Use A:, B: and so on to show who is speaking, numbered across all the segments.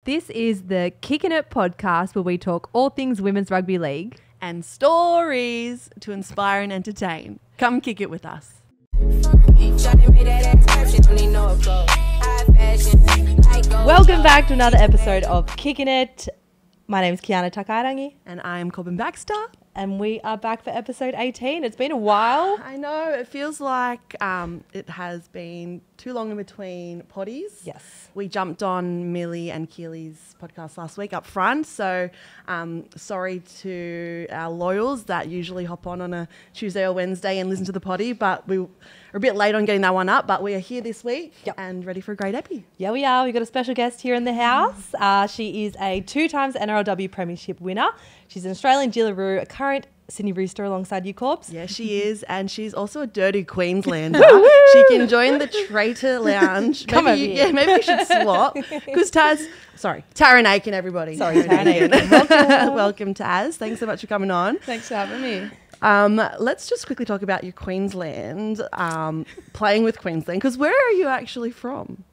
A: This is the Kicking It podcast where we talk all things women's rugby league.
B: And stories to inspire and entertain. Come kick it with us.
A: Welcome back to another episode of Kicking It. My name is Kiana Takairangi.
B: And I am Corbin Baxter.
A: And we are back for episode 18. It's been a while.
B: I know, it feels like it has been too long in between potties.
A: Yes.
B: We jumped on Millie and Keely's podcast last week up front, so sorry to our loyals that usually hop on a Tuesday or Wednesday and listen to the potty, but we were a bit late on getting that one up, but we are here this week and ready for a great epi.
A: Yeah, we are. We've got a special guest here in the house. She is a 2-time NRLW Premiership winner. She's an Australian Jillaroo, a current Sydney Rooster alongside you, Corbs.
B: Yeah, she is. And she's also a dirty Queenslander. She can join the Traitor Lounge. Maybe we should swap. Because Tarryn Aiken, everybody.
A: Sorry, Tarryn Aiken.
B: Welcome, Taz. Thanks so much for coming on.
C: Thanks for having me.
B: Let's just quickly talk about your Queensland, playing with Queensland. Because where are you actually from?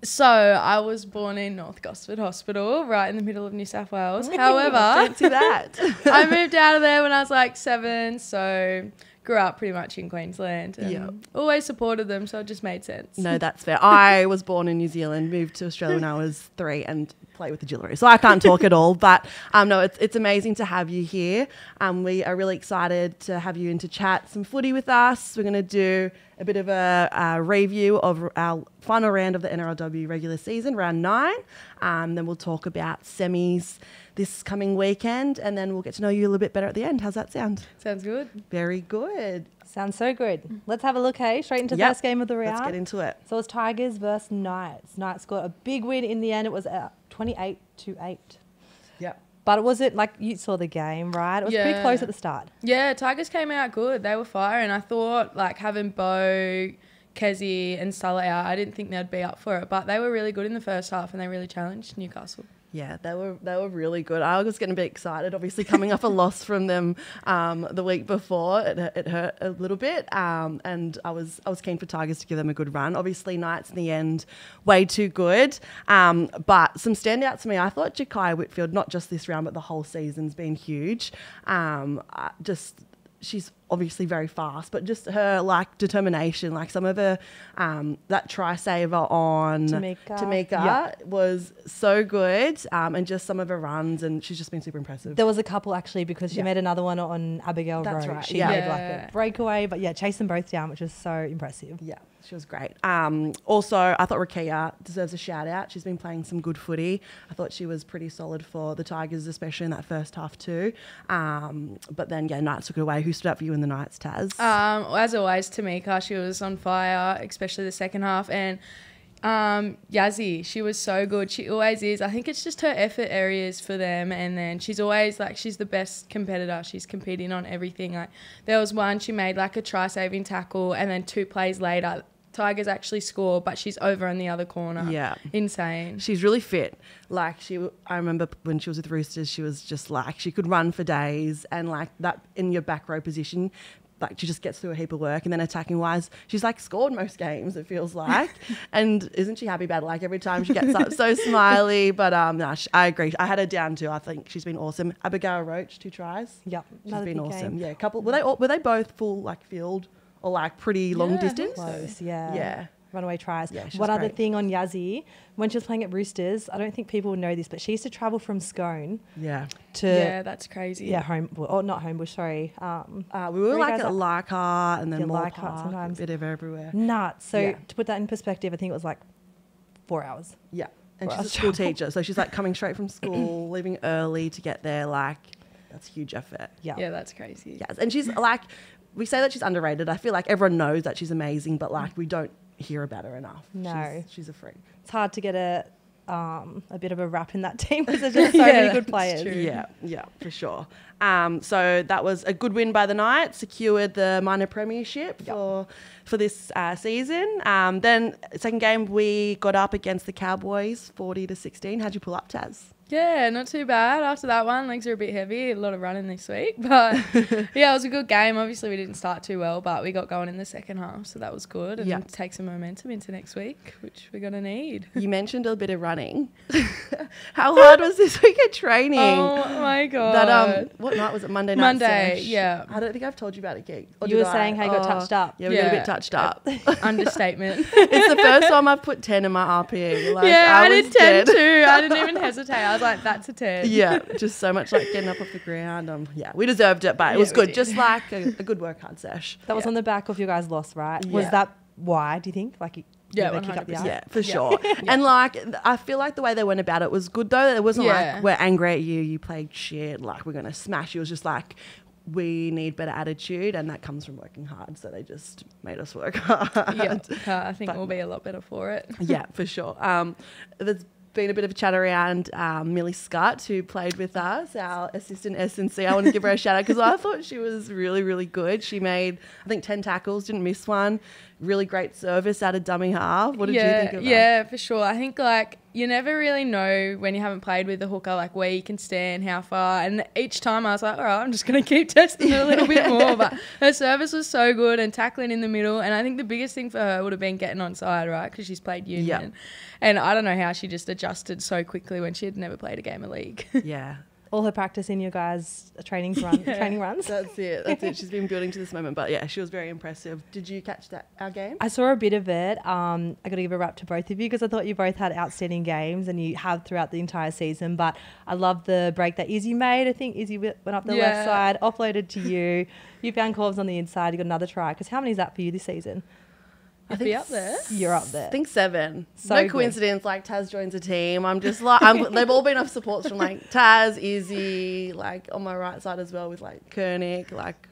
C: So I was born in North Gosford Hospital, right in the middle of New South Wales. However,
B: fancy that.
C: I moved out of there when I was like 7, so grew up pretty much in Queensland and always supported them, so it just made sense.
B: No, that's fair. I was born in New Zealand, moved to Australia when I was 3 and play with the Jillaroo, so I can't talk at all, but no, it's amazing to have you here. We are really excited to have you in to chat some footy with us. We're going to do a bit of a review of our final round of the NRLW regular season, round 9. Then we'll talk about semis this coming weekend, and then we'll get to know you a little bit better at the end. How's that sound?
C: Sounds good.
B: Very good.
A: Sounds so good. Let's have a look, hey? Straight into the first game of the round.
B: Let's get into it.
A: So it was Tigers versus Knights. Knights got a big win in the end. It was 28-8.
B: Yep.
A: But it wasn't like you saw the game, right? It was pretty close at the start.
C: Yeah, Tigers came out good. They were firing. I thought like having Bo, Kezi and Sulla out, I didn't think they'd be up for it. But they were really good in the first half and they really challenged Newcastle.
B: Yeah, they were really good. I was getting a bit excited, obviously coming off a loss from them the week before. It hurt a little bit, and I was keen for Tigers to give them a good run. Obviously, Knights in the end, way too good. But some standouts for me, I thought Jakaya Whitfield, not just this round, but the whole season's been huge. She's obviously very fast, but just her like determination, like some of her that try saver on Tamika was so good, and just some of her runs, and she's just been super impressive. There
A: was a couple actually because she made another one on Abigail Road.
B: That's right.
A: She made like a breakaway, but chased them both down, which was so impressive.
B: Yeah, she was great. Also, I thought Rakia deserves a shout out. She's been playing some good footy. I thought she was pretty solid for the Tigers, especially in that first half too. But then Knights took it away. Who stood up for you in the Knights, Taz?
C: As always, Tamika, she was on fire, especially the second half. And Yazzie, she was so good. She always is. I think it's just her effort areas for them. And then she's always like, she's the best competitor. She's competing on everything. Like there was one, she made like a try-saving tackle, and then 2 plays later, Tigers actually score, but she's over in the other corner. Yeah. Insane.
B: She's really fit. Like I remember when she was with Roosters, she was just like, she could run for days, and like that in your back row position, like she just gets through a heap of work. And then attacking wise, she's like scored most games, it feels like. And isn't she happy about it? Like every time she gets up, so smiley. But I agree. I had her down too. I think she's been awesome. Abigail Roach, 2 tries.
A: Yep.
B: She's been awesome. Game. Yeah, a couple. Were they both full like field or like pretty long distance?
A: Close, yeah. Runaway tries.
B: Yeah,
A: one other thing on Yazzie, when she was playing at Roosters, I don't think people would know this, but she used to travel from Scone.
B: Yeah.
C: That's crazy.
A: Yeah, not Homebush, sorry.
B: We were like at Leichhardt and then Moore
A: Park sometimes.
B: A bit of everywhere.
A: Nuts. So to put that in perspective, I think it was like 4 hours.
B: Yeah. And she's a school teacher, so she's like coming straight from school, leaving early to get there. Like that's huge effort.
C: Yeah, that's crazy.
B: Yes, and she's like, we say that she's underrated. I feel like everyone knows that she's amazing, but like we don't hear about her enough.
A: No,
B: she's a freak.
A: It's hard to get a bit of a rap in that team because there's just so many good players.
C: True.
B: Yeah, for sure. So that was a good win by the Knights, secured the minor premiership for for this season. Then second game, we got up against the Cowboys 40-16. How'd you pull up, Taz?
C: Yeah, not too bad. After that one, legs are a bit heavy. A lot of running this week. But, yeah, it was a good game. Obviously, we didn't start too well, but we got going in the second half, so that was good. And take some momentum into next week, which we're going to need.
B: You mentioned a bit of running. How hard was this week of training?
C: Oh, my God.
B: That, what night was it? Monday night?
C: Monday,
B: sesh?
C: yeah.
B: I don't think I've told you about it, Geek.
A: You were saying how you got touched up.
B: Yeah, we got a bit touched up.
C: Understatement.
B: It's the first time I've put 10 in my RPE. Like,
C: yeah, I did 10
B: dead.
C: too. I didn't even hesitate. I was like, that's a 10.
B: Yeah, just so much like getting up off the ground. Yeah, we deserved it, but it was good. Just like a good work hard sesh.
A: That was on the back of your guys' loss, right?
B: Yeah.
A: Was that why, do you think? Like,
C: Yeah,
A: they kick up the
C: 100%.
A: arse?
B: Yeah, for sure. And like, I feel like the way they went about it was good though. It wasn't like, we're angry at you, you played shit, like we're going to smash you. It was just like, we need better attitude, and that comes from working hard. So they just made us work hard.
C: Yeah, I think we'll be a lot better for it.
B: Yeah, for sure. There's been a bit of a chat around Millie Scott, who played with us, our assistant S&C. I want to give her a shout out because I thought she was really, really good. She made, I think, 10 tackles, didn't miss one. Really great service out of dummy half. What did you think of that?
C: Yeah, for sure. I think, like, you never really know when you haven't played with a hooker, like, where you can stand, how far. And each time I was like, all right, I'm just going to keep testing it a little bit more. But her service was so good and tackling in the middle. And I think the biggest thing for her would have been getting onside, right, because she's played union.
B: Yeah.
C: And I don't know how she just adjusted so quickly when she had never played a game of league.
B: Yeah.
A: All her practice in your guys' training runs.
B: That's it. She's been building to this moment. But yeah, she was very impressive. Did you catch our game?
A: I saw a bit of it. I got to give a rap to both of you because I thought you both had outstanding games and you have throughout the entire season. But I love the break that Izzy made. I think Izzy went up the left side, offloaded to you. You found Corbs on the inside. You got another try. Because how many is that for you this season?
C: I think up there.
A: You're up there.
B: I think 7.
A: So
B: no
A: good.
B: coincidence. Like Taz joins a team. I'm just like, they've all been off supports from like Taz, Izzy, like on my right side as well with like Koenig. Like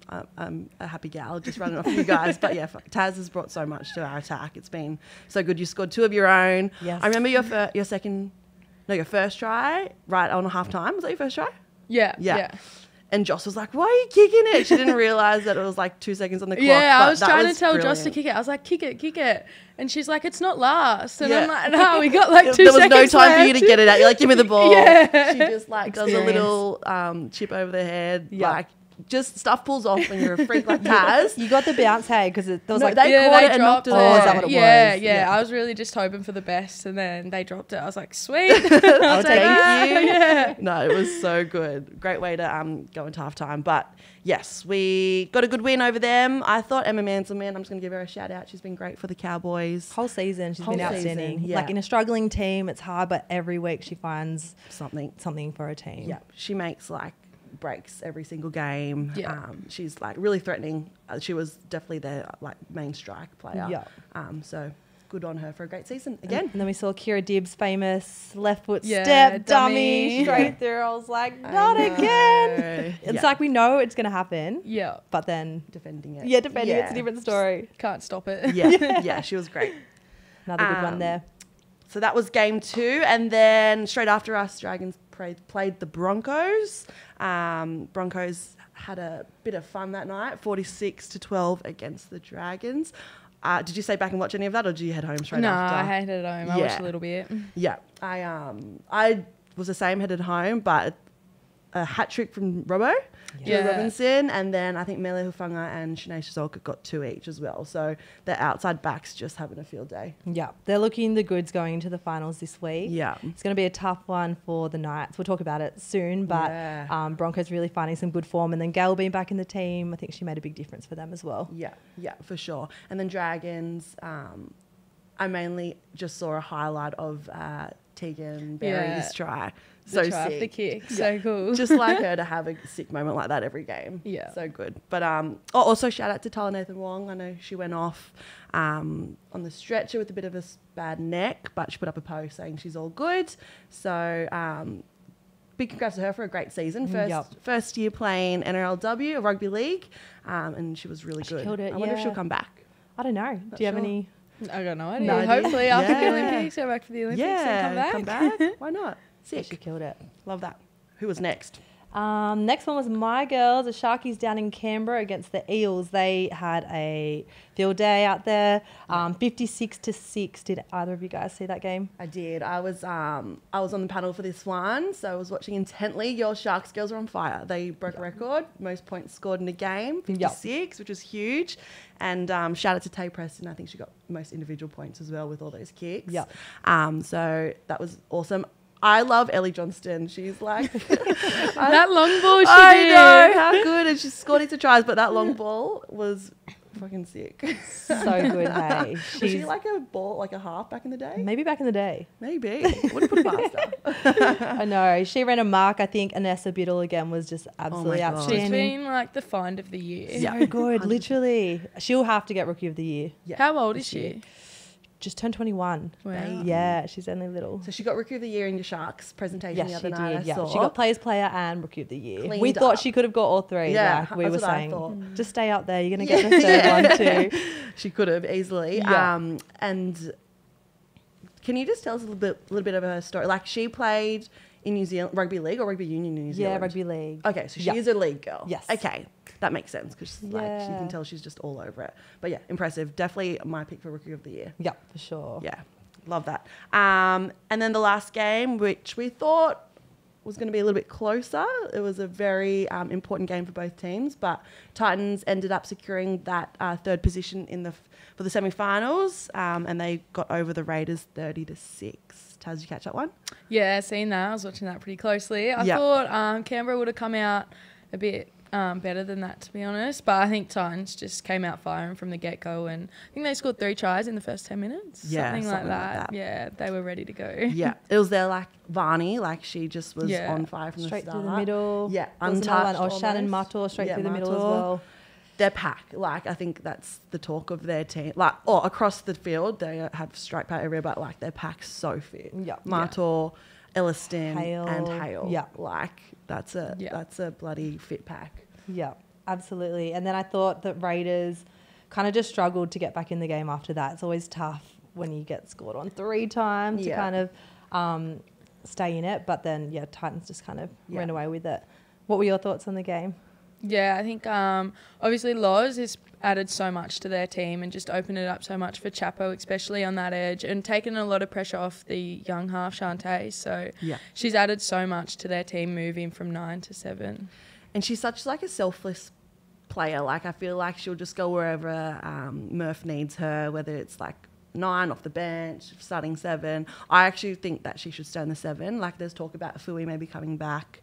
B: I'm a happy gal just running off you guys. But yeah, Taz has brought so much to our attack. It's been so good. You scored 2 of your own.
A: Yes.
B: I remember your first try right on half time. Was that your first try?
C: Yeah.
B: And Joss was like, why are you kicking it? She didn't realise that it was like 2 seconds on the clock.
C: Yeah, I was trying to tell
B: brilliant.
C: Joss to kick it. I was like, kick it. And she's like, it's not last. And I'm like, no, we got like 2
B: There was
C: seconds
B: no time
C: left.
B: for you to get it out. You're like, give me the ball.
C: Yeah.
B: She just like does a little chip over the head.
A: Yeah.
B: Like just stuff pulls off when you're a freak like Taz.
A: You got the bounce, hey, because there was like...
B: they caught it and
C: dropped
B: knocked it.
A: Oh, is that what it was?
C: Yeah. I was really just hoping for the best, and then they dropped it. I was like, sweet. I'll take that.
B: Thank you.
C: Yeah.
B: No, it was so good. Great way to go into half time. But yes, we got a good win over them. I thought Emma Manselman, I'm just going to give her a shout out. She's been great for the Cowboys.
A: Whole season, she's been
B: Whole
A: outstanding.
B: season, yeah.
A: Like in a struggling team, it's hard, but every week she finds
B: Something.
A: for a team.
B: Yeah, she makes like breaks every single game.
C: Yeah.
B: She's like really threatening. She was definitely their like main strike player.
A: Yeah.
B: So good on her for a great season again.
A: And then we saw Kira Dibbs' famous left foot
C: Yeah,
A: step
C: dummy.
A: straight through. I was like, not again. It's like we know it's going to happen.
C: Yeah.
A: But then
B: defending it.
A: it's a different story.
C: Can't stop it.
B: Yeah, she was great.
A: Another good one there.
B: So that was game 2, and then straight after us, Dragons played the Broncos. Broncos had a bit of fun that night, 46-12 against the Dragons. Did you stay back and watch any of that, or did you head home straight after?
C: No, I headed home. I watched a little bit.
B: Yeah, I was the same, headed home, but a hat trick from Robbo, Julie Robinson, and then I think Mele Hufanga and Shanae Shizuoka got 2 each as well. So the outside backs just having a field day.
A: Yeah, they're looking the goods going into the finals this week.
B: Yeah.
A: It's going to be a tough one for the Knights. We'll talk about it soon, but Broncos really finding some good form. And then Gail being back in the team, I think she made a big difference for them as well.
B: Yeah, for sure. And then Dragons, I mainly just saw a highlight of Tegan Berry's try. So sick.
C: The kick. So cool.
B: Just like her to have a sick moment like that every game.
C: Yeah.
B: So good. But also shout out to Tyler Nathan Wong. I know she went off on the stretcher with a bit of a bad neck, but she put up a post saying she's all good. So big congrats to her for a great season. First year playing NRLW, a rugby league, and she was really good.
A: Killed it,
B: I wonder if she'll come back.
A: I don't know. Do you have any...
C: I got no idea.
A: No idea.
C: Hopefully after the Olympics, go back for the Olympics and come back.
B: Why not? Sick.
A: She killed it.
B: Love that. Who was next?
A: Next one was my girls, the Sharkies down in Canberra against the Eels. They had a field day out there, 56-6. Did either of you guys see that game?
B: I did. I was on the panel for this one, so I was watching intently. Your Sharks girls are on fire. They broke a record, most points scored in a game, 56, which was huge. And shout out to Tay Preston. I think she got most individual points as well with all those kicks.
A: Yep.
B: So that was awesome. I love Ellie Johnston. She's like
C: that long ball she
B: I
C: did.
B: know how good, and she scored into tries, but that long ball was fucking sick.
A: So good, hey.
B: Was she like a ball, like a half back in the day?
A: Maybe back in the day.
B: Maybe. Would have put it faster.
A: I know. She ran a mark. I think Anessa Biddle again was just absolutely
B: God.
C: She's
A: outstanding.
C: been like the find of the year.
A: So good, literally. She'll have to get Rookie of the Year.
B: Yeah.
C: How old is she?
A: Just turned 21.
C: Wow.
A: Yeah, she's only little.
B: So she got Rookie of the Year in your Sharks presentation the
A: Yes,
B: other
A: she
B: night.
A: did. Yeah,
B: I saw.
A: she got Players Player and Rookie of the Year.
B: Cleaned
A: We thought
B: up.
A: she could have got all three.
B: Yeah,
A: like we were
B: that's what I
A: saying.
B: thought.
A: Just stay up there. You're gonna get the third one too.
B: She could have easily.
A: Yeah.
B: And can you just tell us a little bit of her story? Like she played in New Zealand rugby league or rugby union in New Zealand.
A: Yeah, rugby league.
B: Okay, so she
A: Yeah.
B: is a league girl.
A: Yes.
B: Okay, that makes sense because like you
A: Yeah.
B: can tell she's just all over it. But yeah, impressive. Definitely my pick for Rookie of the Year.
A: Yeah, for sure.
B: Yeah, love that. And then the last game, which we thought was going to be a little bit closer. It was a very important game for both teams, but Titans ended up securing that third position for the semi-finals, and they got over the Raiders 30-6. Taz, did you catch that one?
C: Yeah, seen that. I was watching that pretty closely. I
B: Yeah.
C: thought Canberra would have come out a bit better than that, to be honest. But I think Titans just came out firing from the get-go, and I think they scored 3 tries in the first 10 minutes.
B: Yeah,
C: something like
B: something like
C: that.
B: that.
C: Yeah, they were ready to go.
B: Yeah, it was their like Varney, like she just was
C: Yeah.
B: on fire from
A: Straight
B: the
A: through
B: start.
A: the middle.
B: Yeah,
A: There was another one.
B: untouched.
A: Or Shannon
B: almost.
A: Mator straight
B: Yeah,
A: through the middle as
B: Mator.
A: well.
B: Their pack, like I think that's the talk of their team. Like, across the field, they have strike power everywhere, but like their pack's so fit.
A: Yeah.
B: Mator, Elliston,
A: Hale.
B: and Hale.
A: Yeah.
B: like that's a bloody fit pack.
A: Yeah, absolutely. And then I thought that Raiders kind of just struggled to get back in the game after that. It's always tough when you get scored on 3 times to
B: Yeah.
A: kind of stay in it. But then, yeah, Titans just kind of
B: Yeah.
A: ran away with it. What were your thoughts on the game?
C: Yeah, I think obviously Loz has added so much to their team and just opened it up so much for Chapo, especially on that edge, and taken a lot of pressure off the young half, Shantae. So
B: Yeah.
C: she's added so much to their team, moving from 9 to 7.
B: And she's such like a selfless player. Like I feel like she'll just go wherever Murph needs her, whether it's like 9 off the bench, starting 7. I actually think that she should stay in the 7. Like there's talk about Fui maybe coming back.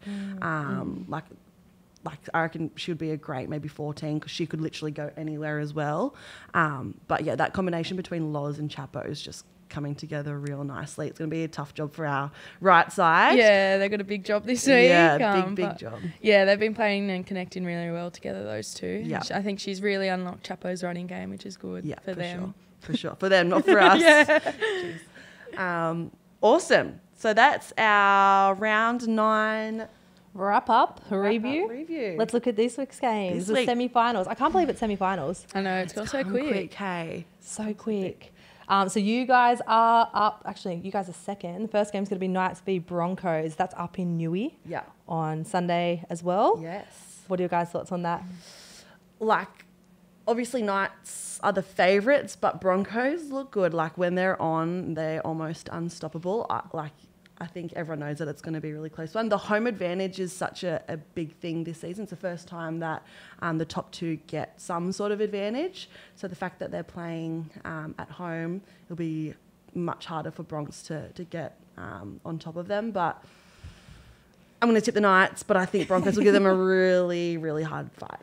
B: Like I reckon she would be a great maybe 14 because she could literally go anywhere as well. But yeah, that combination between Loz and Chapo is just coming together real nicely. It's going to be a tough job for our right side.
C: Yeah, they've got a big job this week.
B: Yeah, big
C: but
B: job.
C: Yeah, they've been playing and connecting really well together, those two.
B: Yeah.
C: I think she's really unlocked Chapo's running game, which is good for them.
B: Sure. For sure. For them, not for us.
C: Yeah.
B: Awesome. So that's our round 9
A: Wrap up,
B: wrap-up
A: review. Let's look at this week's games.
B: This
A: The
B: week.
A: semi-finals. I can't believe it's semi-finals.
C: I know, it's gone so quick.
B: Hey.
A: So quick. So you guys are up. Actually, you guys are second. The first game's going to be Knights v Broncos. That's up in Newey
B: Yeah.
A: on Sunday as well.
B: Yes.
A: What are your guys' thoughts on that?
B: Like, obviously Knights are the favourites, but Broncos look good. Like, when they're on, they're almost unstoppable. I think everyone knows that it's going to be a really close one. The home advantage is such a big thing this season. It's the first time that the top 2 get some sort of advantage. So the fact that they're playing at home, it'll be much harder for Bronx to get on top of them. But I'm going to tip the Knights, but I think Broncos will give them a really, really hard fight.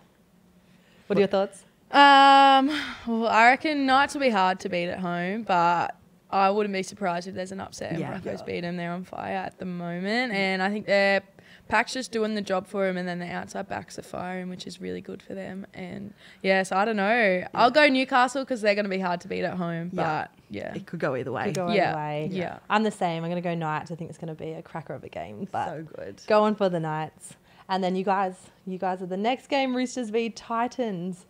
A: What are your thoughts?
C: Well, I reckon Knights will be hard to beat at home, but I wouldn't be surprised if there's an upset and Broncos beat them. They're on fire at the moment, and I think their pack's just doing the job for them, and then the outside backs are firing, which is really good for them. And so I don't know. Yeah. I'll go Newcastle because they're going to be hard to beat at home, but
B: It could go either way.
A: Could go either way.
C: Yeah.
A: I'm the same. I'm going to go Knights. I think it's going to be a cracker of a game. But
B: So good.
A: going for the Knights. And then you guys are the next game, Roosters v Titans.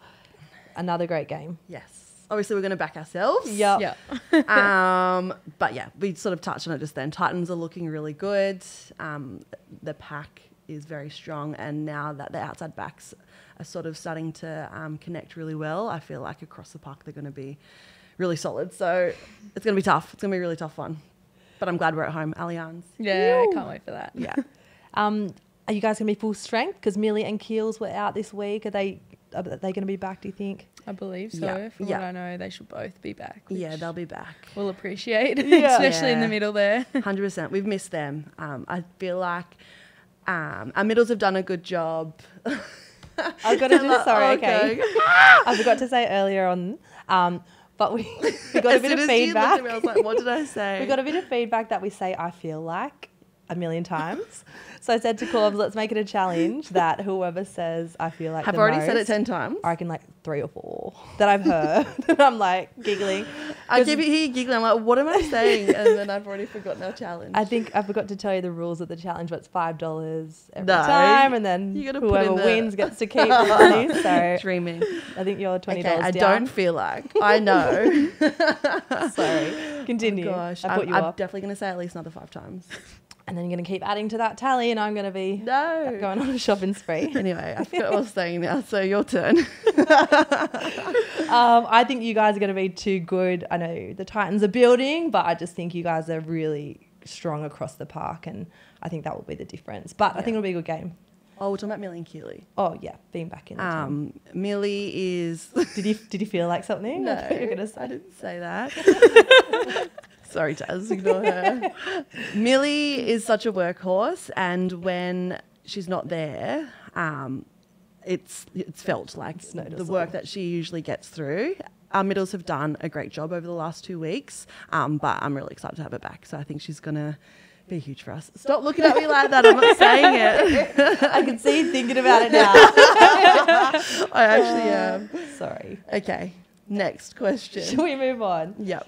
A: Another great game.
B: Yes. Obviously, we're going to back ourselves.
A: Yep.
B: But yeah, we sort of touched on it just then. Titans are looking really good. The pack is very strong, and now that the outside backs are sort of starting to connect really well, I feel like across the park they're going to be really solid. So it's going to be tough. It's going to be a really tough one. But I'm glad we're at home. Allianz.
C: Yeah, I can't wait for that.
B: Yeah.
A: Are you guys going to be full strength? Because Millie and Keels were out this week. Are they going to be back, do you think?
C: I believe so.
B: Yeah.
C: From what I know, they should both be back.
B: Yeah, they'll be back.
C: We'll appreciate,
A: Yeah.
C: especially in the middle there.
B: 100%. We've missed them. I feel like our middles have done a good job.
A: I've got to do, sorry,
B: Okay.
A: okay. I forgot to say earlier on, but we got a bit of feedback.
B: I was like, what did I say?
A: We got a bit of feedback that we say I feel like a million times. So I said to Corbs, let's make it a challenge that whoever says I feel like
B: I've
A: the
B: already
A: most,
B: said it 10 times.
A: I reckon like 3 or 4 that I've heard. And I'm like giggling.
B: I keep hear giggling. I'm like, what am I saying? And then I've already forgotten our challenge.
A: I think I forgot to tell you the rules of the challenge, but it's $5 every
B: No.
A: time, and then
B: You gotta put
A: whoever
B: in the-
A: wins gets to keep the money. So
B: Dreaming.
A: I think you're $20
B: Okay, I
A: down.
B: don't feel like. I know.
A: Sorry. Continue.
B: Oh gosh,
A: I put you
B: I'm
A: off.
B: definitely going to say at least another 5 times.
A: And then you're going to keep adding to that tally, and I'm going to be
B: No.
A: going on a shopping spree.
B: Anyway, I forgot what I was saying now, so your turn.
A: I think you guys are going to be too good. I know the Titans are building, but I just think you guys are really strong across the park, and I think that will be the difference. But I think it'll be a good game.
B: Oh, we're talking about Millie and Keeley.
A: Oh, yeah, being back in the team.
B: Millie is...
A: Did you feel like something?
B: No,
A: I thought you were going to say.
B: I didn't say that. Sorry, Taz, ignore her. Millie is such a workhorse, and when she's not there, it's felt like
A: It's
B: the
A: noticeable.
B: work that she usually gets through. Our middles have done a great job over the last 2 weeks, but I'm really excited to have her back. So I think she's going to be huge for us. Stop looking at me like that. I'm not saying it.
A: I can see you thinking about it now.
B: I actually am.
A: Sorry.
B: Okay, next question.
A: Should we move on?
B: Yep.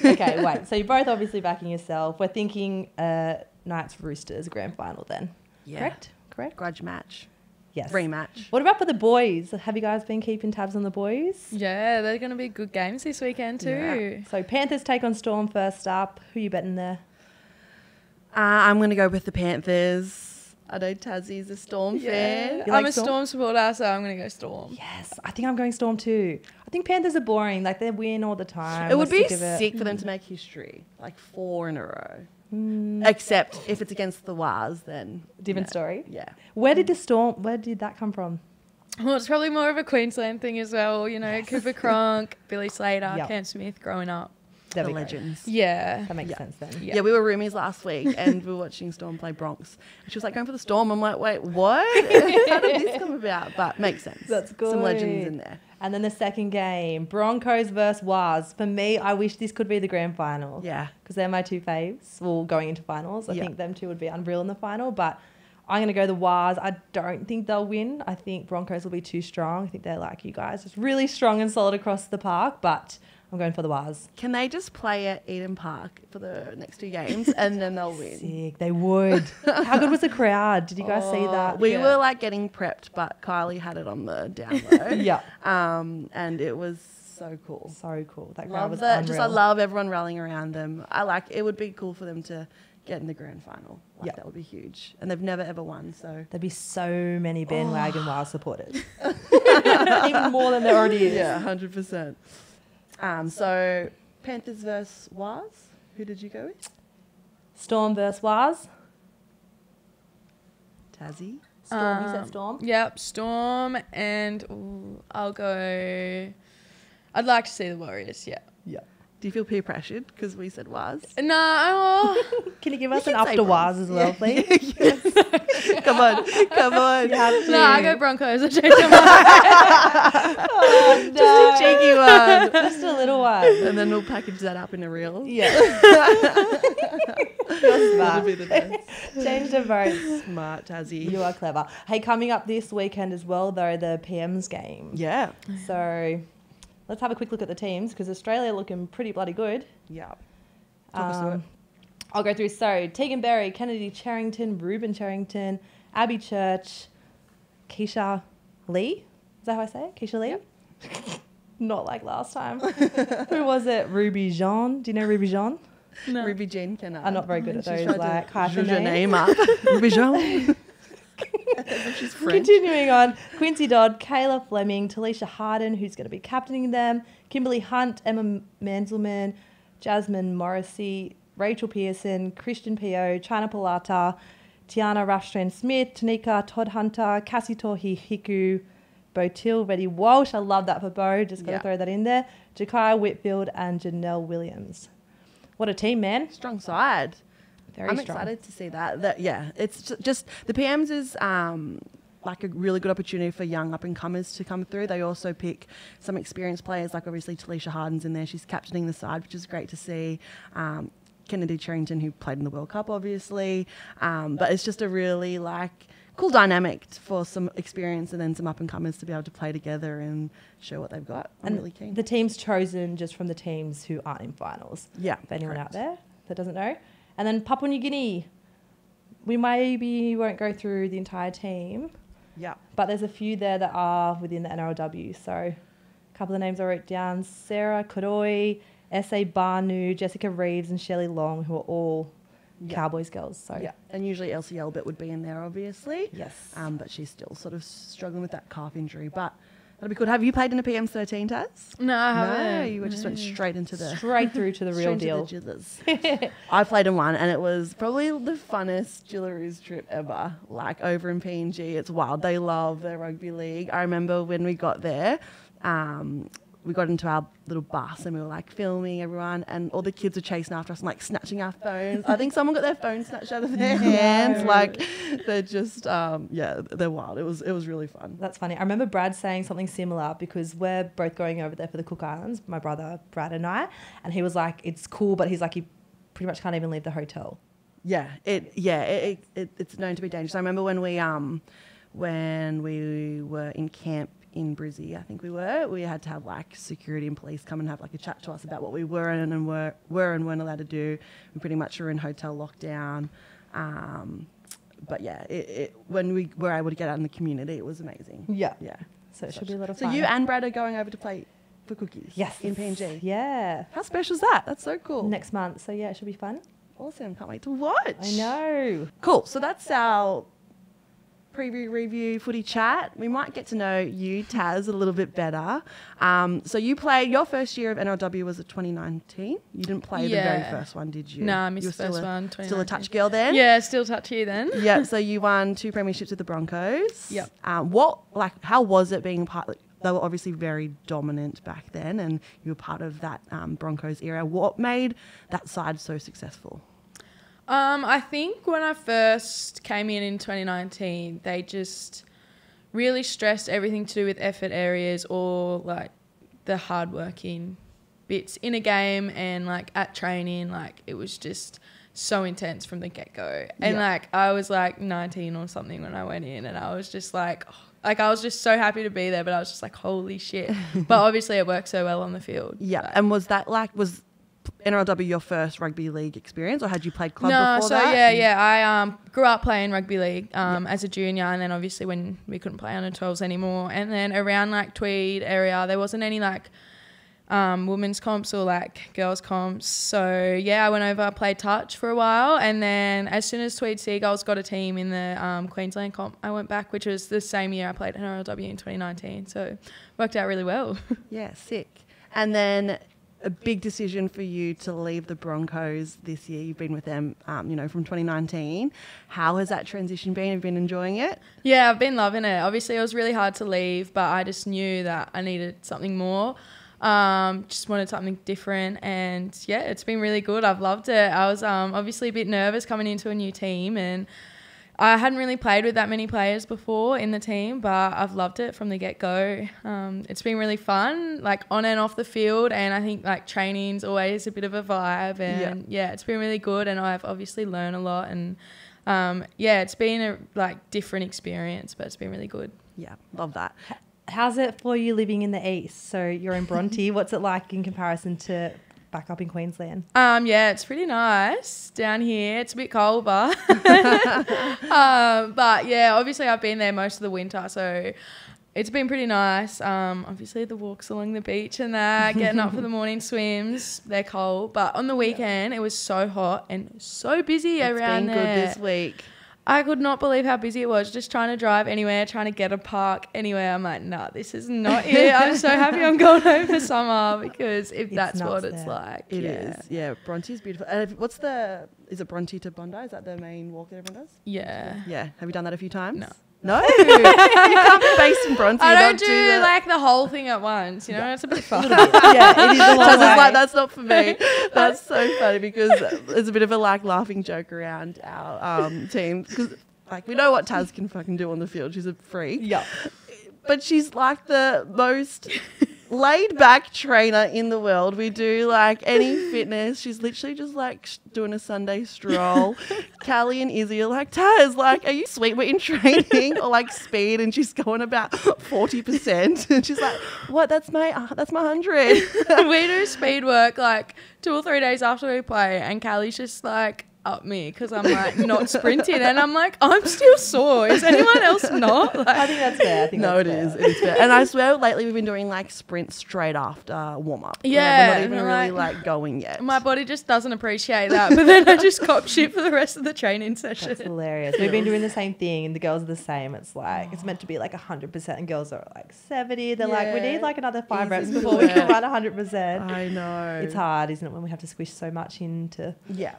A: Okay, wait. So you're both obviously backing yourself. We're thinking Knights Roosters grand final then.
B: Yeah.
A: Correct?
B: Grudge match.
A: Yes.
B: Rematch.
A: What about for the boys? Have you guys been keeping tabs on the boys?
C: Yeah, they're going to be good games this weekend too.
B: Yeah.
A: So Panthers take on Storm first up. Who are you betting there?
B: I'm going to go with the Panthers. I know Tazzie's a Storm fan.
A: You
C: I'm
A: like
C: a Storm supporter, so I'm going to go Storm.
A: Yes, I think I'm going Storm too. I think Panthers are boring. Like they win all the time.
B: It would
A: We're
B: be
A: sick of it.
B: sick for them to make history, like 4 in a row. Except if it's against the Wars, then
A: Different
B: no.
A: story.
B: Yeah.
A: Where did that come from?
C: Well, it's probably more of a Queensland thing as well. You know, Cooper Cronk, Billy Slater,
A: Yep.
C: Cam Smith growing up.
A: There
B: The
A: we go.
B: legends.
C: Yeah.
A: That makes sense then.
B: Yeah, we were roomies last week and we were watching Storm play Bronx. And she was like, going for the Storm. I'm like, wait, what? How did this come about? But makes sense.
A: That's good.
B: Some legends in there.
A: And then the second game, Broncos versus Waz. For me, I wish this could be the grand final.
B: Yeah.
A: Because they're my 2 faves. Well, going into finals. I
B: Yeah.
A: think them 2 would be unreal in the final. But I'm going to go the Waz. I don't think they'll win. I think Broncos will be too strong. I think they're like you guys, just really strong and solid across the park. But I'm going for the Waz.
B: Can they just play at Eden Park for the next 2 games and then they'll win?
A: Sick. They would. How good was the crowd? Did you guys see that?
B: We were like getting prepped, but Kylie had it on the down low.
A: Yeah.
B: And it was so cool.
A: So cool. That crowd
B: Love
A: was
B: that.
A: unreal.
B: Just I love everyone rallying around them. I like it would be cool for them to get in the grand final. Like
A: Yep.
B: that would be huge. And they've never ever won, so
A: There'd be so many bandwagon Waz supporters. Even more than there already is.
B: yeah, 100%. So Panthers versus Waz. Who did you go with?
A: Storm versus Waz.
B: Tassie.
A: Storm, you said Storm?
C: Yep, Storm, and I'll go... I'd like to see the Warriors, yeah.
A: Yeah.
B: Do you feel peer pressured because we said Waz?
C: No,
A: Can you give us
B: You
A: an
B: can say
A: after
B: Bronx.
A: Waz as well, please?
B: Come on, come on.
A: You have to.
C: no, I go Broncos. I changed my mind.
A: Oh, no.
B: Just a cheeky one.
A: Just a little one.
B: And then we'll package that up in a reel.
A: Yeah. You're
B: That'll
A: smart.
B: be the best.
A: Change the vote.
B: Smart, Tassie.
A: You are clever. Hey, coming up this weekend as well, though, the PM's game.
B: Yeah.
A: So let's have a quick look at the teams because Australia are looking pretty bloody good.
B: Yeah. Talk us through it.
A: I'll go through. So Tegan Berry, Kennedy Charrington, Ruben Charrington, Abby Church, Keisha Lee. Is that how I say it? Keisha Lee? Not like last time. Who was it? Ruby Jean. Do you know Ruby Jean?
C: No.
B: Ruby Jean Kennard.
A: I'm not very good at
B: She's
A: those
B: tried
A: like
B: to
A: hyphen
B: zhuzh her
A: names.
B: name up. Ruby Jean. She's French.
A: Continuing on, Quincy Dodd, Kayla Fleming, Talisha Harden, who's going to be captaining them, Kimberly Hunt, Emma Manzelman, Jasmine Morrissey, Rachel Pearson, Christian Pio, China Palata, Tiana Rafstrand-Smith, Tanika Todd Hunter, Cassie Tohi Hiku, Bo Till, Reddy Walsh. I love that for Bo. Just got to throw that in there. Jakaya Whitfield and Janelle Williams. What a team, man.
B: Strong side.
A: I'm
B: excited to see that. It's just the PMs is like a really good opportunity for young up-and-comers to come through. They also pick some experienced players, like obviously Talisha Harden's in there. She's captaining the side, which is great to see. Kennedy Charrington, who played in the World Cup, obviously. But it's just a really, cool dynamic for some experience and then some up-and-comers to be able to play together and show what they've got. I'm really keen.
A: The team's chosen just from the teams who aren't in finals.
B: Yeah.
A: For anyone out there that doesn't know. And then Papua New Guinea. We maybe won't go through the entire team.
B: Yeah.
A: But there's a few there that are within the NRLW. So a couple of names I wrote down. Sarah Kodoi, S.A. Barnu, Jessica Reeves and Shelley Long, who are all Cowboys girls. So
B: yeah. And usually Elsie Elbert would be in there, obviously.
A: Yes.
B: But she's still sort of struggling with that calf injury. But that'll be good. Have you played in a PM13, Taz?
C: No, I haven't.
B: No, you just went straight into the...
A: Straight through to the real deal.
B: I played in one and it was probably the funnest Jillaroos trip ever. Over in PNG, it's wild. They love their rugby league. I remember when we got there, we got into our little bus and we were filming everyone and all the kids were chasing after us and snatching our phones. I think someone got their phone snatched out of their hands. They're just, they're wild. It was really fun.
A: That's funny. I remember Brad saying something similar because we're both going over there for the Cook Islands, my brother Brad and I, and he was like, it's cool, but he's like, you pretty much can't even leave the hotel.
B: Yeah, it's known to be dangerous. I remember when we were in camp in Brizzy, I think we had to have security and police come and have a chat to us about what we were and weren't allowed to do. We pretty much were in hotel lockdown. But yeah, when we were able to get out in the community, it was amazing.
A: Yeah.
B: Yeah.
A: So it should be a lot of fun.
B: So you and Brad are going over to play for Cookies?
A: Yes.
B: In PNG?
A: Yeah.
B: How special is that? That's so cool.
A: Next month. So yeah, it should be fun.
B: Awesome. Can't wait to watch.
A: I know.
B: Cool. So that's our preview, review, footy chat. We might get to know you, Taz, a little bit better. So you played, your first year of NRLW was at 2019. You didn't play the very first one, did you?
C: No, I missed the first one.
B: Still a touch girl then?
C: Yeah, still touchy then.
B: Yeah, so you won 2 premierships with the Broncos.
C: Yep.
B: How was it being part, they were obviously very dominant back then and you were part of that Broncos era. What made that side so successful?
C: I think when I first came in 2019, they just really stressed everything to do with effort areas or the hardworking bits in a game and at training. It was just so intense from the get-go. And I was 19 or something when I went in and I was just I was just so happy to be there, but I was just holy shit. But obviously it worked so well on the field.
B: Yeah. And was that was NRLW your first rugby league experience or had you played club before that?
C: I grew up playing rugby league as a junior and then obviously when we couldn't play under 12s anymore and then around Tweed area there wasn't any women's comps or girls comps, so I went over, played touch for a while and then as soon as Tweed Seagulls got a team in the Queensland comp I went back, which was the same year I played NRLW in 2019, so it worked out really well.
B: Yeah, sick. And then a big decision for you to leave the Broncos this year. You've been with them, from 2019. How has that transition been? Have you been enjoying it?
C: Yeah, I've been loving it. Obviously, it was really hard to leave, but I just knew that I needed something more. Just wanted something different, and it's been really good. I've loved it. I was obviously a bit nervous coming into a new team, and I hadn't really played with that many players before in the team, but I've loved it from the get-go. It's been really fun, on and off the field, and I think training's always a bit of a vibe, and it's been really good, and I've obviously learned a lot, and it's been a different experience, but it's been really good.
B: Yeah, love that.
A: How's it for you living in the east? So you're in Bronte. What's it like in comparison to back up in Queensland?
C: It's pretty nice down here. It's a bit colder. But obviously I've been there most of the winter, so it's been pretty nice. Obviously the walks along the beach and that, getting up for the morning swims, they're cold. But on the weekend it was so hot and so busy around there.
B: It's been good this week.
C: I could not believe how busy it was, just trying to drive anywhere, trying to get a park anywhere. I'm like, nah, this is not it. I'm so happy I'm going home for summer because if that's what it's like.
B: It is. Yeah, Bronte's beautiful. And is it Bronte to Bondi? Is that the main walk that everyone does?
C: Yeah.
B: Yeah. Have you done that a few times?
C: No.
B: No? You can't be based in Bronte.
C: I don't do like the whole thing at once, you know, it's a bit fun.
A: Yeah, it is a long
B: Taz is
A: way.
B: like, that's not for me. That's so funny because there's a bit of a like laughing joke around our team because like we know what Taz can fucking do on the field. She's a freak.
A: Yeah.
B: But she's like the most laid back trainer in the world. We do like any fitness. She's literally just like doing a Sunday stroll. Callie and Izzy are like, Taz, like, are you sweet weight in training or like speed? And she's going about 40%. And she's like, what? That's my 100.
C: We do speed work like 2 or 3 days after we play, and Callie's just like up me because I'm like not sprinting, and I'm like, I'm still sore. Is anyone else not? Like,
A: I think that's fair.
B: It is fair. And I swear lately we've been doing like sprints straight after warm up.
C: Yeah,
B: We're not even really like going yet.
C: my body just doesn't appreciate that, but then I just cop shit for the rest of the training session.
A: That's hilarious. We've been doing the same thing, and the girls are the same. It's like it's meant to be like 100%, and girls are like 70. They're like, we need like another 5 reps before we can run 100%.
B: I know.
A: It's hard, isn't it, when we have to squish so much into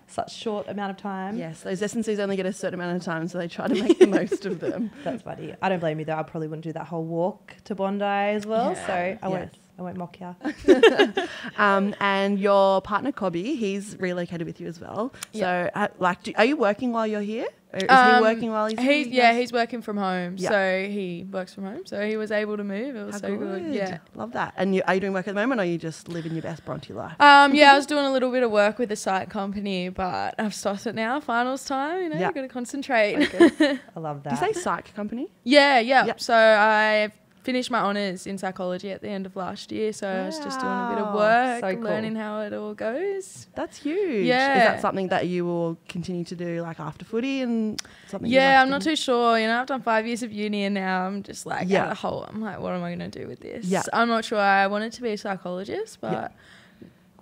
A: such short amount of time.
B: Yes, those SNCs only get a certain amount of time, so they try to make the most of them.
A: That's funny. I don't blame you though. I probably wouldn't do that whole walk to Bondi as well. So I won't mock you.
B: And your partner Cobby, he's relocated with you as well. So, are you working while you're here? Or is he working while he's here?
C: He's working from home. Yeah. So he works from home. So he was able to move. It was so good. Yeah.
B: Love that. And are you doing work at the moment, or are you just living your best Bronte life?
C: I was doing a little bit of work with the site company, but I've stopped it now. Finals time, you know, you've got to concentrate.
A: I love that.
B: Did you say psych company?
C: Yeah. So I finished my honours in psychology at the end of last year, so I was just doing a bit of work, learning how it all goes.
B: That's huge.
C: Yeah.
B: Is that something that you will continue to do like after footy and something?
C: Yeah, I'm not too sure. You know, I've done 5 years of uni and now I'm just like at a hole. I'm like, what am I going to do with this? Yeah. I'm not sure. I wanted to be a psychologist, but... Yeah.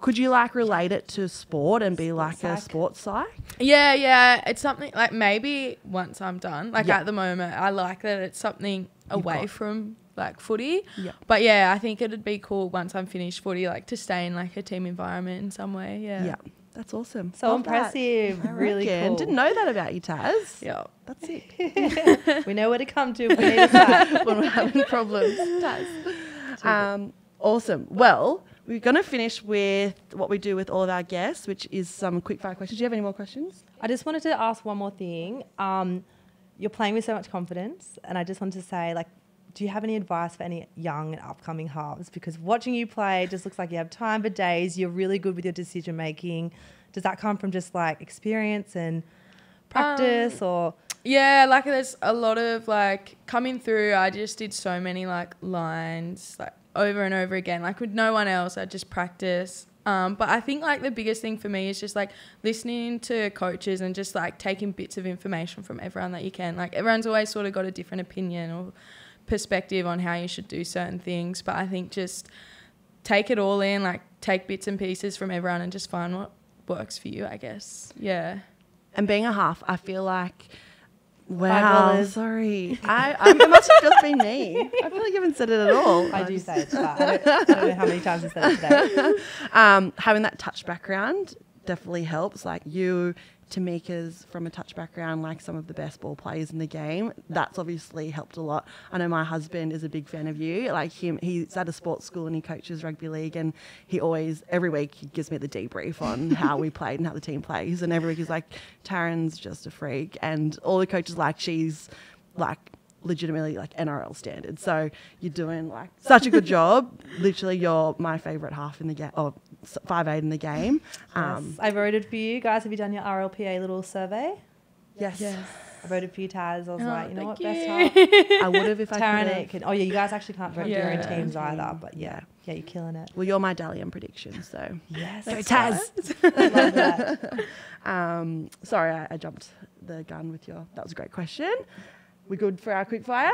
B: Could you like relate it to sport and be like a sports psych?
C: Yeah. It's something like maybe once I'm done. Like at the moment, I like that it's something away from like footy. Yeah. But I think it'd be cool once I'm finished footy, like to stay in like a team environment in some way. Yeah.
B: Yeah. That's awesome.
A: So impressive. Really cool.
B: Didn't know that about you, Taz.
C: Yeah.
B: That's it.
A: We know where to come to if we need a chat
B: when we're having problems. Taz. Awesome. Well, we're going to finish with what we do with all of our guests, which is some quick fire questions. Do you have any more questions?
A: I just wanted to ask one more thing. You're playing with so much confidence, and I just wanted to say, like, do you have any advice for any young and upcoming halves? Because watching you play just looks like you have time for days. You're really good with your decision making. Does that come from just like experience and practice or?
C: Yeah, like there's a lot of like coming through. I just did so many like lines like over and over again. Like with no one else, I just practice. But I think like the biggest thing for me is just like listening to coaches and just like taking bits of information from everyone that you can. Like everyone's always sort of got a different opinion or perspective on how you should do certain things, but I think just take it all in, like take bits and pieces from everyone and just find what works for you, I guess. Yeah.
B: And being a half, I feel like, wow, sorry. It must have just been me. I feel like you haven't said it at all.
A: I do say it, but I don't know how many times I said it today.
B: Having that touch background definitely helps. Like you, Tamika's from a touch background, like some of the best ball players in the game. That's obviously helped a lot. I know my husband is a big fan of you. Like he's at a sports school and he coaches rugby league, and he always, every week, he gives me the debrief on how we played and how the team plays. And every week he's like, Tarryn's just a freak. And all the coaches like, she's like legitimately like NRL standard. So you're doing like such a good job. Literally, you're my favourite half in the game, or 5'8" in the game.
A: Yes. I voted for you guys. Have you done your RLPA little survey?
B: Yes.
A: I voted for you, Taz. I was like, you know what, best
C: half?
B: I would have if I could.
A: Tarryn Aiken. Oh yeah, you guys actually can't vote for your own teams either. But yeah, you're killing it.
B: Well, you're my Dalian prediction, so
A: yes.
B: So Taz.
A: Love that.
B: Sorry, I jumped the gun with your. That was a great question. We good for our quick fire?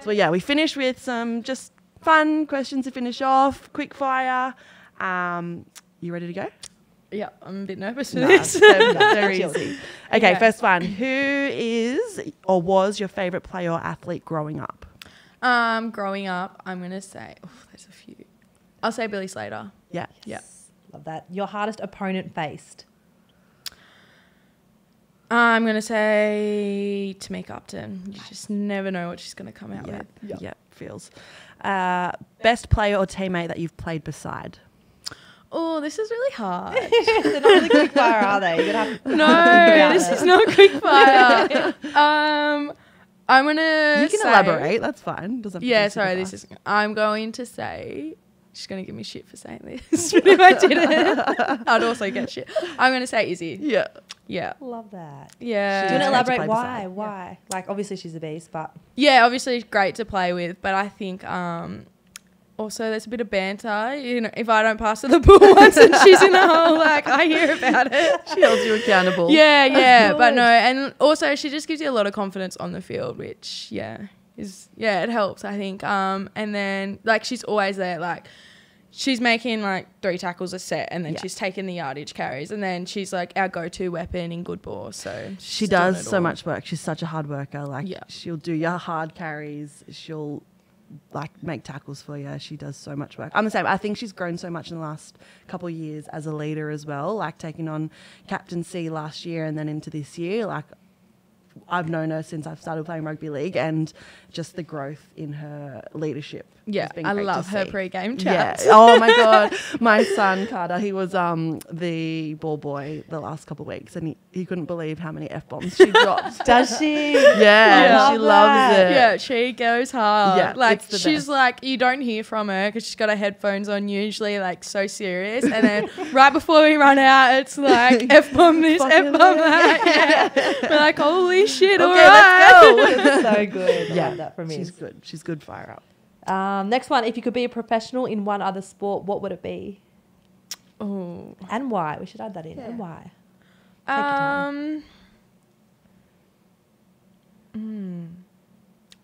B: So yeah, we finished with some just fun questions to finish off. Quick fire. You ready to go?
C: Yeah, I'm a bit nervous for
B: Nah,
C: this.
B: they're easy. Okay,
C: Yeah.
B: first one. Who is or was your favourite player or athlete growing up?
C: Growing up, I'm going to say, there's a few. I'll say Billy Slater.
B: Yeah.
C: Yeah.
A: Love that. Your hardest opponent faced.
C: I'm going to say Tamika Upton. You just never know what she's going to come out with.
B: Yeah, feels. Best player or teammate that you've played beside?
C: Oh, this is really hard.
A: They're not really quick fire, are they? You're gonna have to
C: No, this is not quick fire. I'm going to
B: You can elaborate. That's fine. Doesn't have to
C: Yeah,
B: be super
C: sorry,
B: fast.
C: this is... I'm going to say... She's going to give me shit for saying this. But if I didn't, I'd also get shit. I'm going to say Izzy.
B: Yeah.
C: Yeah.
A: Love that.
C: Yeah.
A: Do you want to
B: great to
A: elaborate
B: play
A: why?
B: beside.
A: Why? Like, obviously she's a beast, but
C: Yeah, obviously great to play with, but I think also there's a bit of banter. You know, if I don't pass her the ball once and she's in a hole, like, I hear about it.
B: She holds you accountable.
C: Yeah, but no, and also she just gives you a lot of confidence on the field, which it helps, I think. And then like she's always there, like she's making like 3 tackles a set, and then she's taking the yardage carries, and then she's like our go-to weapon in good ball. So
B: She does so much work. She's such a hard worker. Like
C: Yeah.
B: she'll do your hard carries. She'll like make tackles for you. She does so much work. I'm the same. I think she's grown so much in the last couple of years as a leader as well. Like taking on captaincy last year and then into this year. Like I've known her since I've started playing rugby league, and just the growth in her leadership.
C: Yeah,
B: has been
C: I
B: great to
C: love her
B: see.
C: pre-game
B: Yeah.
C: chats.
B: Oh my God. My son Carter, he was the ball boy the last couple of weeks, and he couldn't believe how many F-bombs she dropped.
A: does she?
B: Yeah, she
A: Love
B: loves
A: that.
B: it.
C: Yeah, she goes hard.
B: Yeah,
C: like
B: it's the
C: she's
B: best.
C: like, you don't hear from her because she's got her headphones on, usually like so serious, and then right before we run out, it's like f-bomb this,
B: Fucking
C: f-bomb that. Yeah. We're like, holy shit!
B: Okay,
C: All right.
B: let's go.
A: That's so good. I
B: Yeah,
A: love that from
B: she's
A: you.
B: good. She's good. Fire up.
A: Next one. If you could be a professional in one other sport, what would it be?
C: Oh.
A: And why? We should add that in.
B: Yeah.
A: And why? Take your time.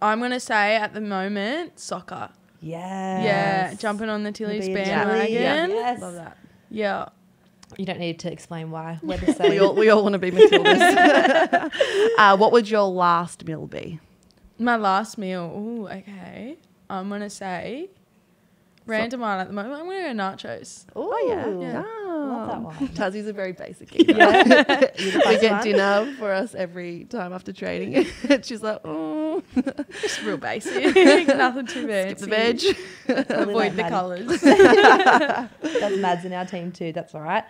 C: I'm gonna say at the moment soccer.
A: Yes.
C: Yeah, jumping on the Tilly's
A: Be a
C: bandwagon.
A: Tilly, yes.
B: Love that.
C: Yeah.
A: You don't need to explain why. We're the same.
B: We all want to be Matildas. What would your last meal be?
C: My last meal. Ooh, okay. I'm gonna say random one at the moment. I'm gonna go nachos.
A: Oh
B: Yeah.
A: Love that one.
B: Tassie's a very basic eater.
A: Yeah.
B: We get dinner for us every time after training. She's like, oh,
C: Just real basic. Nothing too
B: skip
C: fancy.
B: the veg.
C: Avoid the
A: Maddie.
C: colours.
A: That's Mads in our team too. That's all right.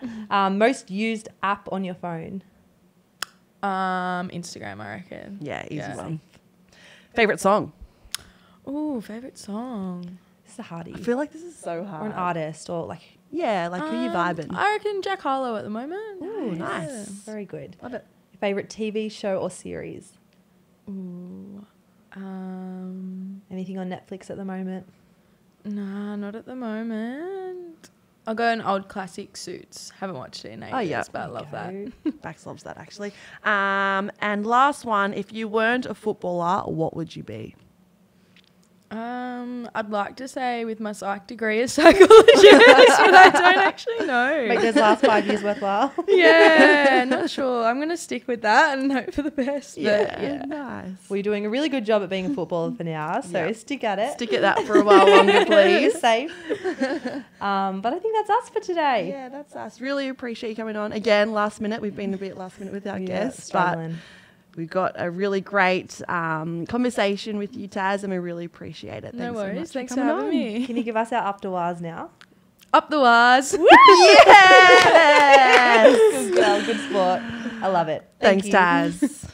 A: Most used app on your phone.
C: Instagram, I reckon.
B: Yeah, easy
C: Yeah.
B: one. Favorite song?
C: Ooh, favourite song.
A: This is a hardie.
B: I feel like this is so hard.
A: Or an artist, or like.
B: Yeah, like who you vibing?
C: I reckon Jack Harlow at the moment.
B: Ooh, nice.
A: Very good.
B: Love it.
A: Your favorite TV show or series?
C: Ooh.
A: Anything on Netflix at the moment?
C: Nah, not at the moment. I'll go an old classic Suits. Haven't watched it in ages,
B: Oh, yeah.
C: but I love that.
B: Backslobs that actually. And last one, if you weren't a footballer, what would you be?
C: I'd like to say with my psych degree a psychologist, but I don't actually know.
A: Make those last 5 years worthwhile.
C: Yeah, not sure. I'm going to stick with that and hope for the best. But yeah.
B: Nice.
A: Well, you're doing a really good job at being a footballer for now, so
B: Yeah.
A: stick at it.
B: Stick at that for a while longer, please.
A: Safe. But I think that's us for today.
B: Yeah, that's us. Really appreciate you coming on. Again, last minute. We've been a bit last minute with our guests, but
A: struggling.
B: we've got a really great conversation with you, Taz, and we really appreciate it.
C: No
B: Thanks
C: worries.
B: So much
C: Thanks
B: for
C: for
B: coming
C: having
B: on.
C: me.
A: Can you give us our afterwars now?
C: Up the wires.
B: Yes!
A: Good girl, good sport. I love it.
B: Thanks,
A: you.
B: Taz.